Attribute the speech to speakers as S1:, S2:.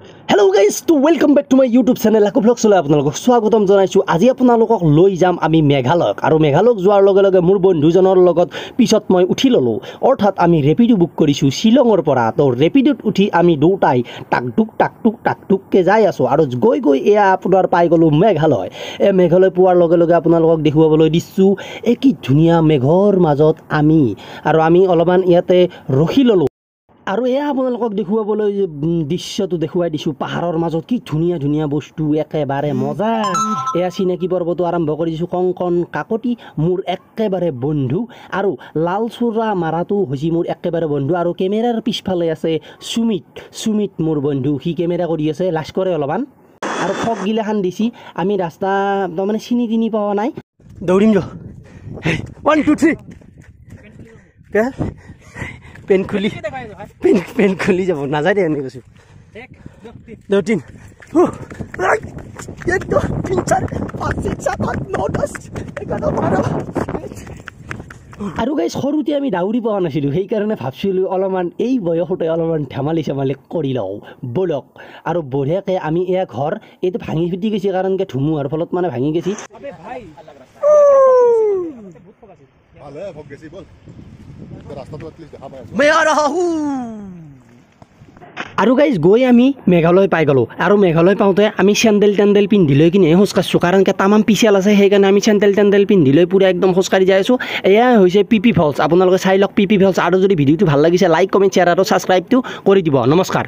S1: Hello guys, to welcome back to my YouTube channel. Lako vlog chole apnalok swagatam janaisu. Aji apnalokok loi jam ami Meghalok aru Meghalok joar loge loge mur bondhujonor logot pisot moi uthi lolo. Orthat ami Rapido book korisu Shillongor pora. To Rapidot uthi ami doutai tak tuk ke jai aso aru goi eya apunar pai golu Meghalok. E Meghalok puar loge loge apnalokok dekhuwaboloi dissu e ki dhunia meghor majot ami aru ami oloban iate rokhi lolo. আৰু এয়া আপোনালোকক দেখুৱাবলৈ দৃশ্যটো দেখুৱাই দিছো পাহাৰৰ মাজত কি ধুনীয়া ধুনীয়া বস্তু একেবাৰে মজা এয়া চিনাকি পৰ্বটো আৰম্ভ কৰি দিছো কংকন কাকতি মোৰ একেবাৰে বন্ধু আৰু লালচুৰা মাৰাটো হৈছে মোৰ একেবাৰে বন্ধু আৰু কেমেৰাৰ পিছফালে আছে সুমিত মোৰ বন্ধু হি কেমেৰা কৰি আছে লাজ কৰে অলপমান আৰু ফক গিলাখান দিছি আমি ৰাস্তা মানে চিনি তিনি পাৱা নাই দৌৰিম ৰ 1 2 3 কে पेन खुली যাব না যায় দে আমি কৈছো 1 2 3 1 2 3 4 5 6 7 8 9 10 11 12 আৰু গাইস সৰুতে আমি দাউৰি পোৱা নাছিলো সেই কাৰণে ভাবছিলো অলপমান এই বয়সতে অলপমান ধেমালি কৰি লও বলক আৰু বঢ়িয়াকে আমি এয়া ঘৰ এইটো ভাঙি ফুটি গৈছে কাৰণ কে ধুমুহাৰ ফলত মানে ভাঙি গৈছে আবে ভাই ভালে ভগ গেছি বল ৰাস্তাটো এটলিষ্ট দেখা পাই আছো মই আ ৰহা হু আৰু গাইস গৈ আমি মেঘালয় পাই গলো আৰু মেঘালয় পাওঁতে আমি চেন্ডেল পিন্ধি লৈ কিনে হোসকাছো কাৰণ কে তামাম পিছাল আছে সেই কাৰণে আমি চেন্ডেল পিন্ধি লৈ পুৰা একদম হোসকাৰি যাই আছো এয়া হৈছে পিপি ফলস আপোনালোকে চাই লওক পিপি ফলস আৰু যদি ভিডিওটো ভাল লাগিছে লাইক কমেন্ট শেয়াৰ আৰু সাবস্ক্ৰাইবটো কৰি দিব নমস্কাৰ।